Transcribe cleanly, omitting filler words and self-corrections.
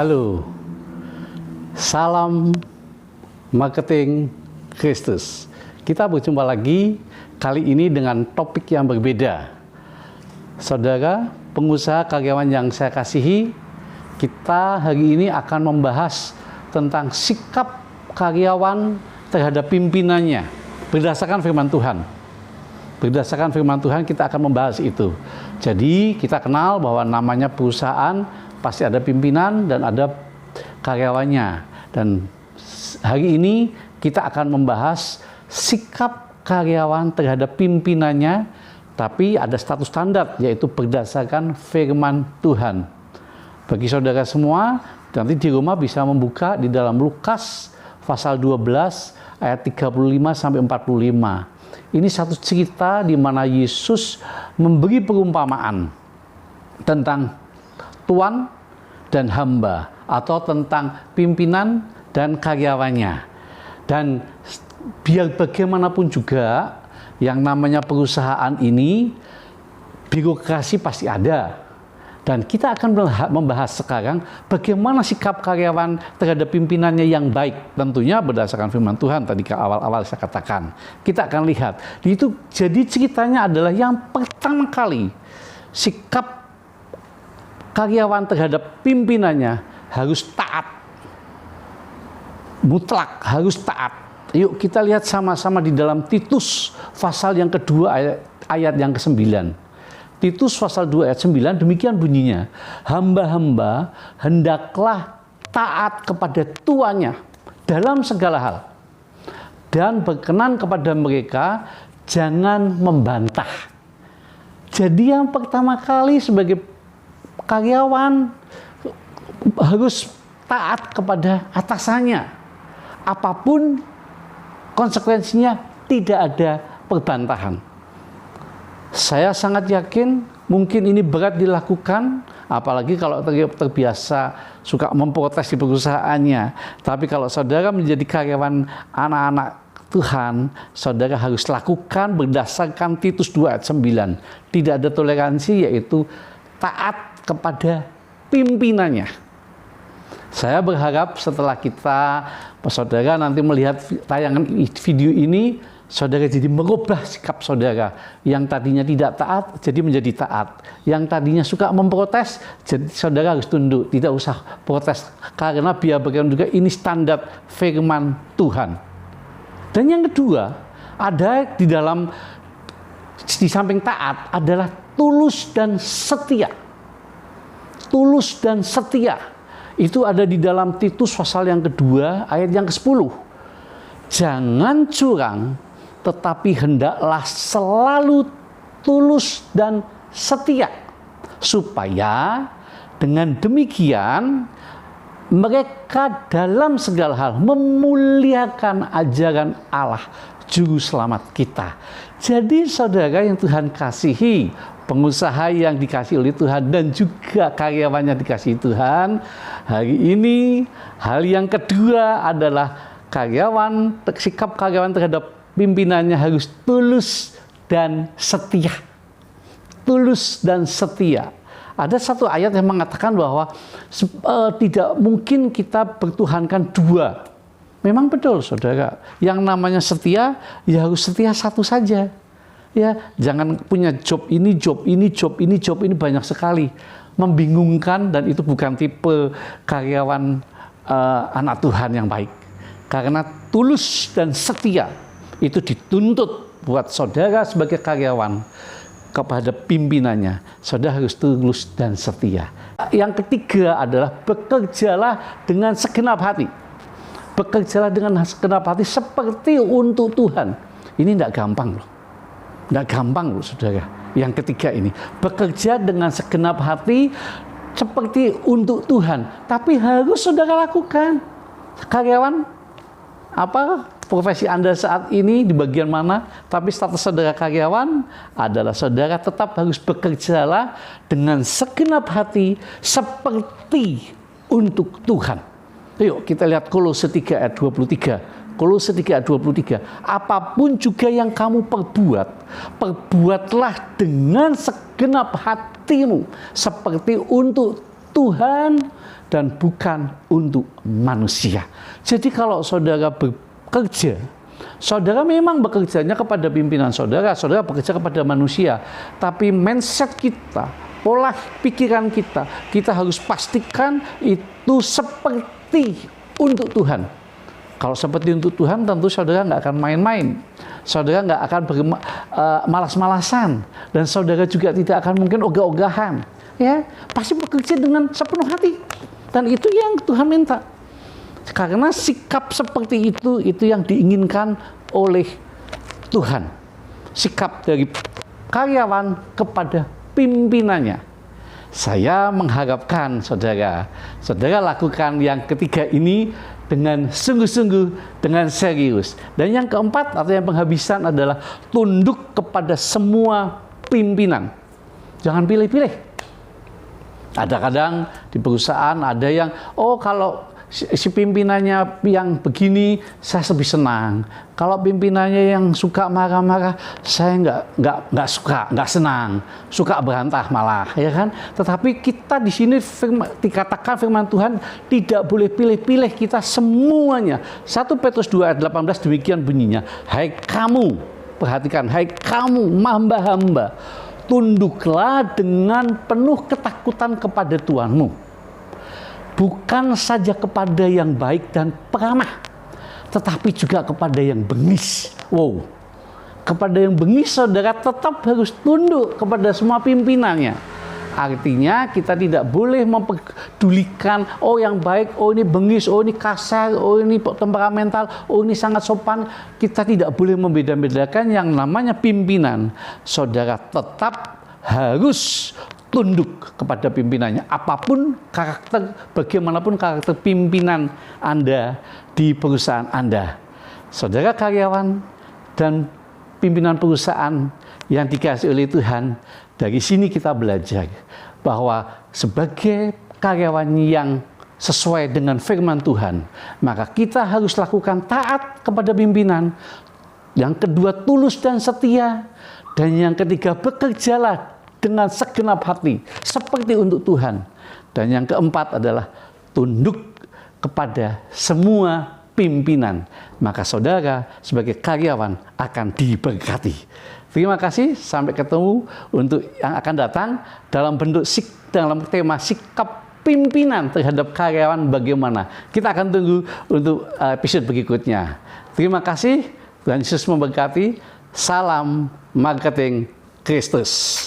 Halo, salam marketing Kristus. Kita berjumpa lagi kali ini dengan topik yang berbeda. Saudara, pengusaha karyawan yang saya kasihi, kita hari ini akan membahas tentang sikap karyawan terhadap pimpinannya berdasarkan firman Tuhan. Berdasarkan firman Tuhan kita akan membahas itu. Jadi kita kenal bahwa namanya perusahaan pasti ada pimpinan dan ada karyawannya. Dan hari ini kita akan membahas sikap karyawan terhadap pimpinannya, tapi ada status standar, yaitu berdasarkan firman Tuhan. Bagi saudara semua, nanti di rumah bisa membuka di dalam Lukas pasal 12 ayat 35 sampai 45. Ini satu cerita di mana Yesus memberi perumpamaan tentang tuan dan hamba, atau tentang pimpinan dan karyawannya. Dan biar bagaimanapun juga yang namanya perusahaan ini, birokrasi pasti ada. Dan kita akan membahas sekarang bagaimana sikap karyawan terhadap pimpinannya yang baik. Tentunya berdasarkan firman Tuhan tadi ke awal-awal saya katakan. Kita akan lihat. Itu jadi ceritanya adalah yang pertama kali sikap karyawan terhadap pimpinannya harus taat. Mutlak harus taat. Yuk kita lihat sama-sama di dalam Titus pasal yang kedua ayat yang ke-9. Titus pasal 2 ayat 9 demikian bunyinya. Hamba-hamba hendaklah taat kepada tuannya dalam segala hal, dan berkenan kepada mereka, jangan membantah. Jadi yang pertama kali sebagai karyawan harus taat kepada atasannya. Apapun konsekuensinya, tidak ada perbantahan. Saya sangat yakin mungkin ini berat dilakukan, apalagi kalau terbiasa suka memprotes di perusahaannya. Tapi kalau saudara menjadi karyawan anak-anak Tuhan, saudara harus lakukan berdasarkan Titus 2 ayat 9. Tidak ada toleransi, yaitu taat kepada pimpinannya. Saya berharap setelah saudara nanti melihat tayangan video ini, saudara jadi merubah sikap saudara. Yang tadinya tidak taat, jadi menjadi taat. Yang tadinya suka memprotes, jadi saudara harus tunduk. Tidak usah protes, karena biar bagaimana juga ini standar firman Tuhan. Dan yang kedua, ada di samping taat adalah tulus dan setia. Tulus dan setia. Itu ada di dalam Titus pasal yang kedua ayat yang ke-10. Jangan curang, tetapi hendaklah selalu tulus dan setia, supaya dengan demikian mereka dalam segala hal memuliakan ajaran Allah Juru Selamat kita. Jadi saudara yang Tuhan kasihi, pengusaha yang dikasih oleh Tuhan dan juga karyawannya dikasih Tuhan, hari ini hal yang kedua adalah sikap karyawan terhadap pimpinannya harus tulus dan setia. Tulus dan setia. Ada satu ayat yang mengatakan bahwa tidak mungkin kita bertuhankan dua. Memang betul saudara, yang namanya setia ya harus setia satu saja. Ya, jangan punya job ini banyak sekali. Membingungkan, dan itu bukan tipe karyawan anak Tuhan yang baik. Karena tulus dan setia itu dituntut buat saudara sebagai karyawan kepada pimpinannya. Saudara harus tulus dan setia. Yang ketiga adalah bekerjalah dengan segenap hati. Bekerjalah dengan segenap hati seperti untuk Tuhan. Ini tidak gampang loh. Tidak gampang loh saudara. Yang ketiga ini, bekerja dengan segenap hati seperti untuk Tuhan. Tapi harus saudara lakukan. Karyawan, apa profesi Anda saat ini, di bagian mana? Tapi status saudara karyawan adalah saudara tetap harus bekerjalah dengan segenap hati seperti untuk Tuhan. Yuk kita lihat Kolose 3 ayat 23. Kolose 3 ayat 23. Apapun juga yang kamu perbuatlah dengan segenap hatimu seperti untuk Tuhan dan bukan untuk manusia. Jadi kalau saudara bekerja, saudara memang bekerjanya kepada pimpinan saudara, saudara bekerja kepada manusia. Tapi mindset kita, pola pikiran kita, kita harus pastikan itu seperti untuk Tuhan. Kalau seperti untuk Tuhan, tentu saudara nggak akan main-main. Saudara nggak akan malas-malasan. Dan saudara juga tidak akan mungkin ogah-ogahan. Ya, pasti bekerja dengan sepenuh hati. Dan itu yang Tuhan minta. Karena sikap seperti itu yang diinginkan oleh Tuhan. Sikap dari karyawan kepada pimpinannya. Saya mengharapkan saudara lakukan yang ketiga ini dengan sungguh-sungguh, dengan serius. Dan yang keempat atau yang penghabisan adalah tunduk kepada semua pimpinan. Jangan pilih-pilih. Ada kadang di perusahaan ada yang, kalau si pimpinannya yang begini, saya lebih senang. Kalau pimpinannya yang suka marah-marah, saya nggak suka, nggak senang, suka berantah malah, ya kan? Tetapi kita di sini dikatakan firman Tuhan tidak boleh pilih-pilih, kita semuanya. 1 Petrus 2 ayat 18 demikian bunyinya, hai kamu, perhatikan, hai kamu hamba-hamba, tunduklah dengan penuh ketakutan kepada Tuhanmu. Bukan saja kepada yang baik dan peramah, tetapi juga kepada yang bengis. Wow, kepada yang bengis saudara tetap harus tunduk kepada semua pimpinannya. Artinya kita tidak boleh mempedulikan, yang baik, ini bengis, ini kasar, ini temperamental, ini sangat sopan. Kita tidak boleh membeda-bedakan yang namanya pimpinan. Saudara tetap harus tunduk kepada pimpinannya, apapun karakter, bagaimanapun karakter pimpinan Anda di perusahaan Anda. Saudara karyawan dan pimpinan perusahaan yang dikasihi oleh Tuhan, dari sini kita belajar bahwa sebagai karyawan yang sesuai dengan firman Tuhan, maka kita harus lakukan taat kepada pimpinan. Yang kedua, tulus dan setia. Dan yang ketiga, bekerjalah dengan segenap hati, seperti untuk Tuhan. Dan yang keempat adalah tunduk kepada semua pimpinan. Maka saudara sebagai karyawan akan diberkati. Terima kasih, sampai ketemu untuk yang akan datang dalam tema sikap pimpinan terhadap karyawan bagaimana. Kita akan tunggu untuk episode berikutnya. Terima kasih, Tuhan Yesus memberkati. Salam marketing Kristus.